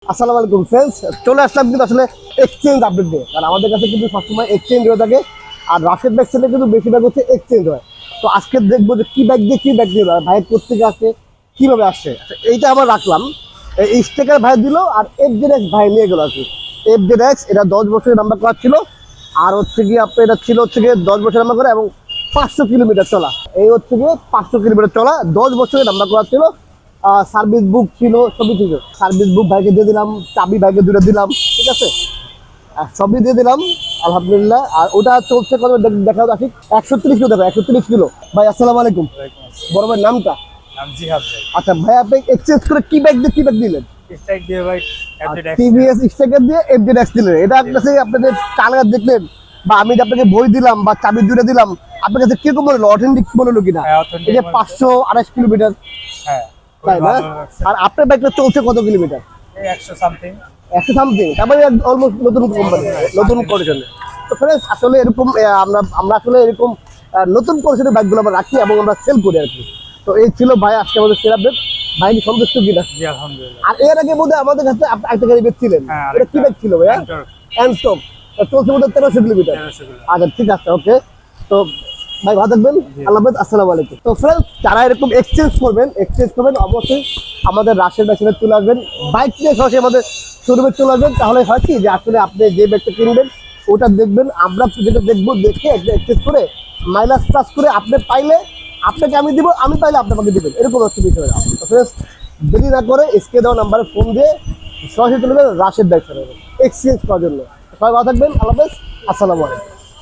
আসসালামু আলাইকুম ফ্রেন্ডস, চলে আসলাম কিন্তু আসলে এক্সচেঞ্জ আপডেট দিয়ে। কারণ আমাদের কাছে কিন্তু সবসময় এক্সচেঞ্জ হয়ে থাকে, আর রাশেদ ব্যাগ সেলে কিন্তু বেশিরভাগ হচ্ছে এক্সচেঞ্জ হয়। তো আজকে দেখবো যে কী ব্যাগ দিয়ে কী ব্যাগ দিয়ে ভাইয়ের কোথেকে আসে, কীভাবে আসছে। এইটা আমার রাখলাম, এই স্টিকার ভাই দিল আর FZX ভাই নিয়ে গেলো আর কি। FZX এটা 10 বছরের নাম্বার করা ছিল, আর হচ্ছে গিয়ে আপনার এটা ছিল হচ্ছে গিয়ে 10 বছরের নাম্বার করা এবং 500 কিলোমিটার চলা। এই হচ্ছে গিয়ে 500 কিলোমিটার চলা 10 বছরের নাম্বার করা ছিল। সার্ভিস বুক ছিল, সবই ছিল। সার্ভিস বুক ভাইকে দিয়ে দিলাম, চাবি ভাইকে দুটো দিলাম, ঠিক আছে, সবই দিয়ে দিলাম আলহামদুলিল্লাহ। আর ওটা চলছে কত দেখা যাচ্ছে 130 কিলো, দেখো 130 কিলো। ভাই আসসালামু আলাইকুম। বড় ভাইয়ের নামটা? আচ্ছা ভাই, আপনি এক্সচেঞ্জ করে কি ব্যাগ দিয়ে কি ব্যাগ দিলেন? টিভিএস স্ট্রাইকার দিয়ে FZX দিলেন। এটা কাছে আপনাদের কালার দেখলেন, বা আমি আপনাকে বই দিলাম বা চাবি দুটো দিলাম, আপনার কাছে কিরকম মনে হলো? অথেন্টিক মনে হলো কিনা? এই যে 528 কিলোমিটার, তাই না? আর আপনার বাইকটা চলছে কত কিলোমিটার? 100 সামথিং। তারপরে অলমোস্ট নতুন কোম্পানি, নতুন কন্ডিশনে। তো ফ্রেন্ডস আসলে এরকম আমরা আসলে এরকম নতুন কন্ডিশনের বাইকগুলো আমরা রাখি এবং আমরা সেল করি আর কি। তো এই ছিল ভাই আজকে আমাদের সেরা আপডেট। ভাই কি সন্তুষ্ট কিনা? জি আলহামদুলিল্লাহ। আর এর আগে বোধহয় আমাদের কাছে একটা গাড়ি বেচছিলেন, এটা কি বাইক ছিল ভাইয়া? অ্যান্ডস্টক, চলছে বোধহয় 1300 কিলোমিটার। আচ্ছা ঠিক আছে, ওকে। তো ভাই ভালো থাকবেন, আল্লাহ হাফেজ, আসসালামু আলাইকুম। তো ফ্রেন্ডস যারা এরকম এক্সচেঞ্জ করবেন অবশ্যই আমাদের রাশেদ ব্যাগসেলে চলে আসবেন, বাইক নিয়ে সরাসরি আমাদের শোরুমে চলে আসবেন। তাহলে হয় কি যে আসলে আপনি যে ব্যাগটা কিনবেন ওটা দেখবেন, আমরা যেটা দেখবো, দেখে একটা এক্সচেঞ্জ করে মাইলেজ প্লাস করে আপনি পাইলে আপনাকে আমি দিব, আমি পাইলে আপনি আমাকে দিবেন, এরকম হচ্ছে বিষয়টা। তো ফ্রেন্ডস দেরি না করে স্ক্রিনে দেওয়া নাম্বারে ফোন দিয়ে সরাসরি চলে যাবেন রাশেদ ব্যাগসেলে এক্সচেঞ্জ করার জন্য। সবাই ভালো থাকবেন, আল্লাহ হাফেজ, আসসালামু আলাইকুম।